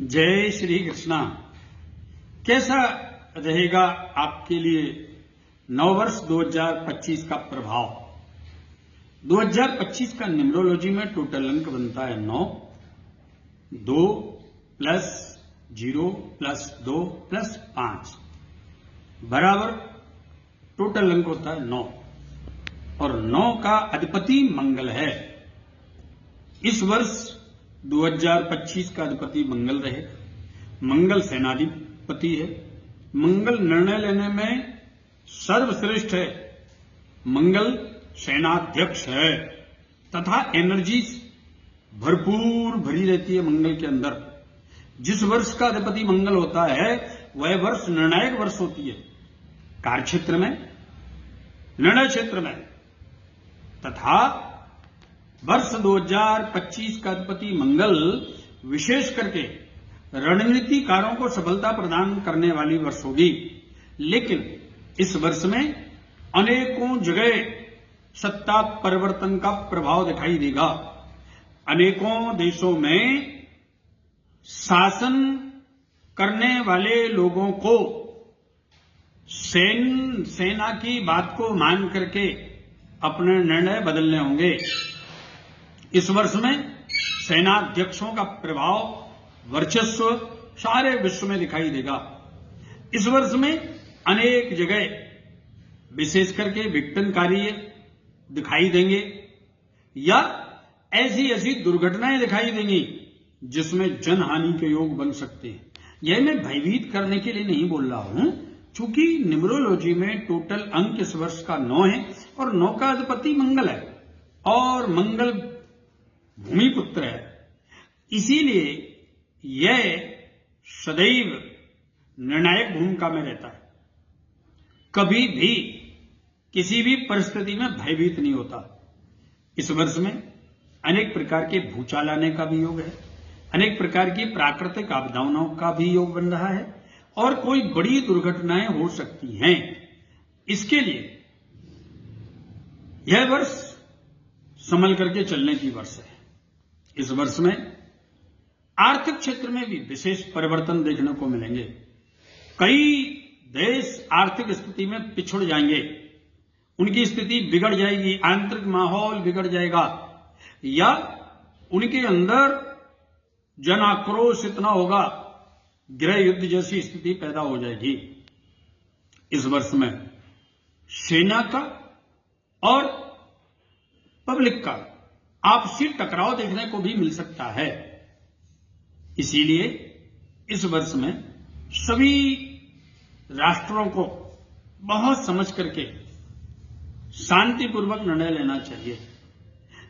जय श्री कृष्णा। कैसा रहेगा आपके लिए नववर्ष 2025 का प्रभाव? 2025 का न्यूमरोलॉजी में टोटल अंक बनता है 9, 2 प्लस 0 प्लस 2 प्लस 5 बराबर टोटल अंक होता है 9 और 9 का अधिपति मंगल है। इस वर्ष 2025 का अधिपति मंगल रहे। मंगल सेनाधिपति है। मंगल निर्णय लेने में सर्वश्रेष्ठ है। मंगल सेनाध्यक्ष है तथा एनर्जी भरपूर भरी रहती है मंगल के अंदर। जिस वर्ष का अधिपति मंगल होता है वह वर्ष निर्णायक वर्ष होती है, कार्य क्षेत्र में, निर्णय क्षेत्र में। तथा वर्ष 2025 का अधिपति मंगल विशेष करके रणनीतिकारों को सफलता प्रदान करने वाली वर्ष होगी। लेकिन इस वर्ष में अनेकों जगह सत्ता परिवर्तन का प्रभाव दिखाई देगा। अनेकों देशों में शासन करने वाले लोगों को सेना की बात को मान करके अपने निर्णय बदलने होंगे। इस वर्ष में सेनाध्यक्षों का प्रभाव, वर्चस्व सारे विश्व में दिखाई देगा। इस वर्ष में अनेक जगह विशेष करके विघटनकारी दिखाई देंगे या ऐसी ऐसी दुर्घटनाएं दिखाई देंगी जिसमें जनहानि के योग बन सकते हैं। यह मैं भयभीत करने के लिए नहीं बोल रहा हूं, चूंकि न्यूमरोलॉजी में टोटल अंक इस वर्ष का 9 है और 9 का अधिपति मंगल है और मंगल भूमि पुत्र है। इसीलिए यह सदैव निर्णायक भूमिका में रहता है। कभी भी किसी भी परिस्थिति में भयभीत नहीं होता। इस वर्ष में अनेक प्रकार के भूचाल आने का भी योग है, अनेक प्रकार की प्राकृतिक आपदाओं का भी योग बन रहा है और कोई बड़ी दुर्घटनाएं हो सकती हैं। इसके लिए यह वर्ष संभल करके चलने की वर्ष है। इस वर्ष में आर्थिक क्षेत्र में भी विशेष परिवर्तन देखने को मिलेंगे। कई देश आर्थिक स्थिति में पिछड़ जाएंगे, उनकी स्थिति बिगड़ जाएगी, आंतरिक माहौल बिगड़ जाएगा या उनके अंदर जन आक्रोश इतना होगा, गृह युद्ध जैसी स्थिति पैदा हो जाएगी। इस वर्ष में सेना का और पब्लिक का आपसी टकराव देखने को भी मिल सकता है। इसीलिए इस वर्ष में सभी राष्ट्रों को बहुत समझ करके शांतिपूर्वक निर्णय लेना चाहिए।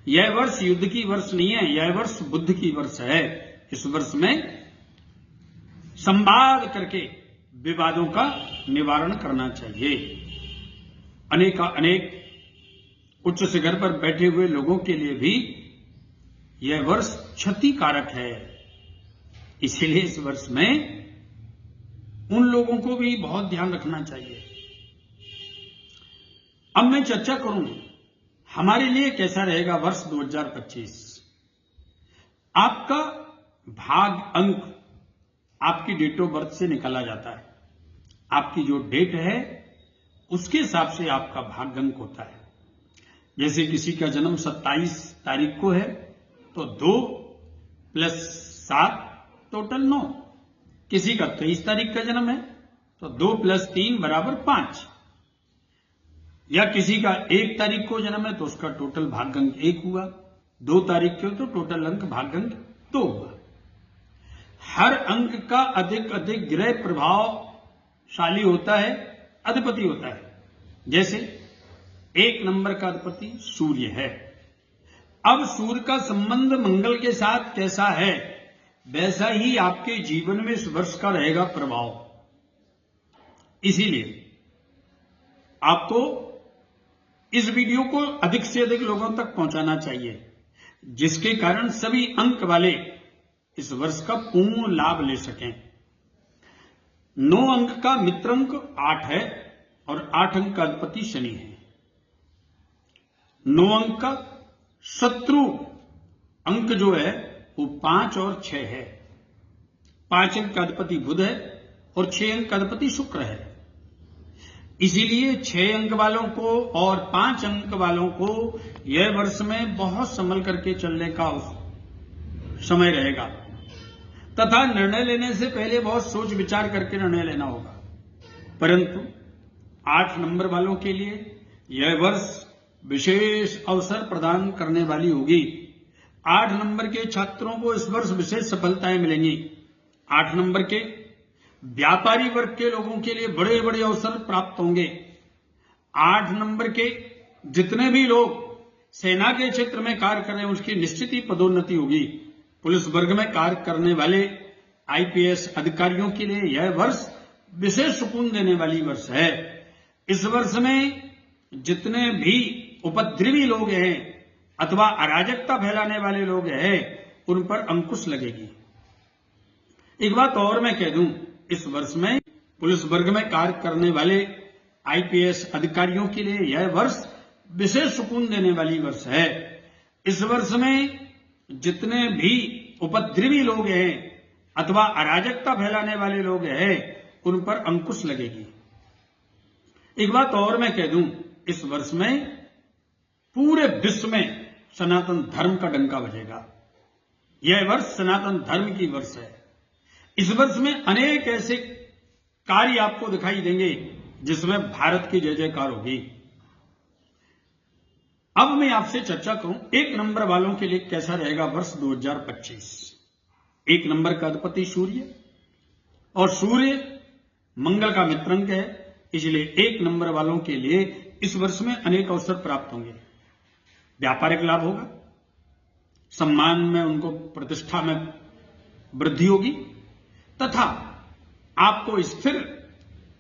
यह वर्ष युद्ध की वर्ष नहीं है, यह वर्ष बुद्ध की वर्ष है। इस वर्ष में संवाद करके विवादों का निवारण करना चाहिए। अनेक उच्च शिखर पर बैठे हुए लोगों के लिए भी यह वर्ष क्षतिकारक है। इसीलिए इस वर्ष में उन लोगों को भी बहुत ध्यान रखना चाहिए। अब मैं चर्चा करूं हमारे लिए कैसा रहेगा वर्ष 2025। आपका भाग अंक आपकी डेट ऑफ बर्थ से निकाला जाता है। आपकी जो डेट है उसके हिसाब से आपका भाग अंक होता है। जैसे किसी का जन्म 27 तारीख को है तो 2 प्लस 7 टोटल 9। किसी का 23 तारीख का जन्म है तो 2 प्लस 3 बराबर 5। या किसी का 1 तारीख को जन्म है तो उसका टोटल भाग अंक 1 हुआ। 2 तारीख के हो तो टोटल अंक भाग अंक 2 हुआ। हर अंक का अधिक ग्रह प्रभावशाली होता है, अधिपति होता है। जैसे 1 नंबर का अधिपति सूर्य है। अब सूर्य का संबंध मंगल के साथ कैसा है वैसा ही आपके जीवन में इस वर्ष का रहेगा प्रभाव। इसीलिए आपको इस वीडियो को अधिक से अधिक लोगों तक पहुंचाना चाहिए, जिसके कारण सभी अंक वाले इस वर्ष का पूर्ण लाभ ले सकें। 9 अंक का मित्र अंक 8 है और 8 अंक का अधिपति शनि है। 9 अंक का शत्रु अंक जो है वो 5 और 6 है। 5 अंक का अधिपति बुध है और 6 अंक का अधिपति शुक्र है। इसीलिए 6 अंक वालों को और 5 अंक वालों को यह वर्ष में बहुत संभल करके चलने का समय रहेगा तथा निर्णय लेने से पहले बहुत सोच विचार करके निर्णय लेना होगा। परंतु 8 नंबर वालों के लिए यह वर्ष विशेष अवसर प्रदान करने वाली होगी। 8 नंबर के छात्रों को इस वर्ष विशेष सफलताएं मिलेंगी। 8 नंबर के व्यापारी वर्ग के लोगों के लिए बड़े बड़े अवसर प्राप्त होंगे। 8 नंबर के जितने भी लोग सेना के क्षेत्र में कार्य कर रहे हैं उसकी निश्चित ही पदोन्नति होगी। पुलिस वर्ग में कार्य करने वाले आईपीएस अधिकारियों के लिए यह वर्ष विशेष सुकून देने वाली वर्ष है। इस वर्ष में जितने भी उपद्रवी लोग हैं अथवा अराजकता फैलाने वाले लोग हैं उन पर अंकुश लगेगी। एक बात और मैं कह दूं, इस वर्ष में पुलिस वर्ग में कार्य करने वाले आईपीएस अधिकारियों के लिए यह वर्ष विशेष सुकून देने वाली वर्ष है। इस वर्ष में जितने भी उपद्रवी लोग हैं अथवा अराजकता फैलाने वाले लोग हैं उन पर अंकुश लगेगी। एक बात और मैं कह दूं, इस वर्ष में पूरे विश्व में सनातन धर्म का डंका बजेगा। यह वर्ष सनातन धर्म की वर्ष है। इस वर्ष में अनेक ऐसे कार्य आपको दिखाई देंगे जिसमें भारत की जय जयकार होगी। अब मैं आपसे चर्चा करूं 1 नंबर वालों के लिए कैसा रहेगा वर्ष 2025। 1 नंबर का अधिपति सूर्य और सूर्य मंगल का मित्र अंक है, इसलिए 1 नंबर वालों के लिए इस वर्ष में अनेक अवसर प्राप्त होंगे। व्यापारिक लाभ होगा, सम्मान में उनको प्रतिष्ठा में वृद्धि होगी तथा आपको स्थिर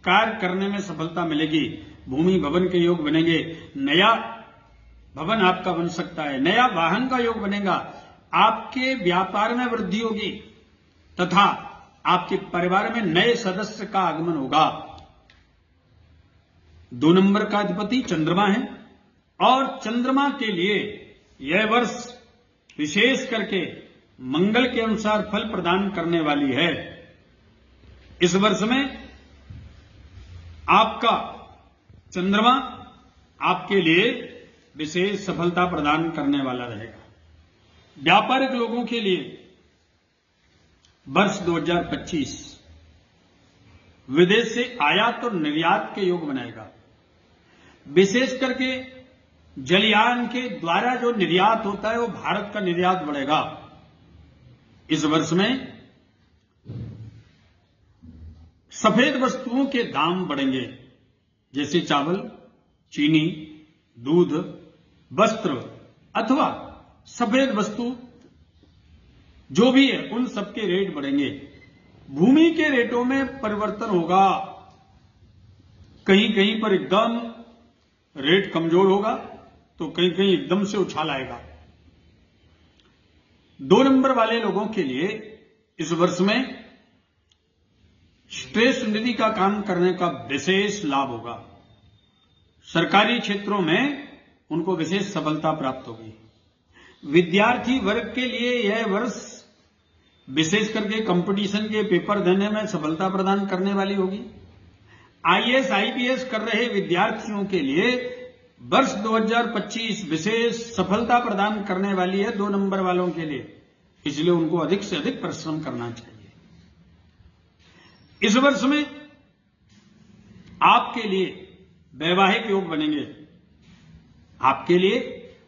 कार्य करने में सफलता मिलेगी। भूमि भवन के योग बनेंगे, नया भवन आपका बन सकता है, नया वाहन का योग बनेगा, आपके व्यापार में वृद्धि होगी तथा आपके परिवार में नए सदस्य का आगमन होगा। 2 नंबर का अधिपति चंद्रमा है और चंद्रमा के लिए यह वर्ष विशेष करके मंगल के अनुसार फल प्रदान करने वाली है। इस वर्ष में आपका चंद्रमा आपके लिए विशेष सफलता प्रदान करने वाला रहेगा। व्यापारिक लोगों के लिए वर्ष 2025 विदेश से आयात और निर्यात के योग बनाएगा। विशेष करके जलयान के द्वारा जो निर्यात होता है वो भारत का निर्यात बढ़ेगा। इस वर्ष में सफेद वस्तुओं के दाम बढ़ेंगे, जैसे चावल, चीनी, दूध, वस्त्र अथवा सफेद वस्तु जो भी है उन सबके रेट बढ़ेंगे। भूमि के रेटों में परिवर्तन होगा, कहीं कहीं पर एकदम रेट कमजोर होगा तो कहीं कहीं एकदम से उछाल आएगा। 2 नंबर वाले लोगों के लिए इस वर्ष में स्ट्रेस निधि का काम करने का विशेष लाभ होगा। सरकारी क्षेत्रों में उनको विशेष सफलता प्राप्त होगी। विद्यार्थी वर्ग के लिए यह वर्ष विशेष करके कंपटीशन के पेपर देने में सफलता प्रदान करने वाली होगी। आईएएस आईपीएस कर रहे विद्यार्थियों के लिए वर्ष 2025 विशेष सफलता प्रदान करने वाली है 2 नंबर वालों के लिए, इसलिए उनको अधिक से अधिक परिश्रम करना चाहिए। इस वर्ष में आपके लिए वैवाहिक योग बनेंगे, आपके लिए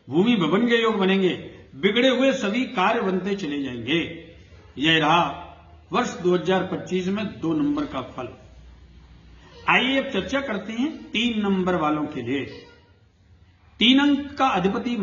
भूमि भवन के योग बनेंगे, बिगड़े हुए सभी कार्य बनते चले जाएंगे। यह रहा वर्ष 2025 में 2 नंबर का फल। आइए अब चर्चा करते हैं 3 नंबर वालों के लिए। 3 अंक का अधिपति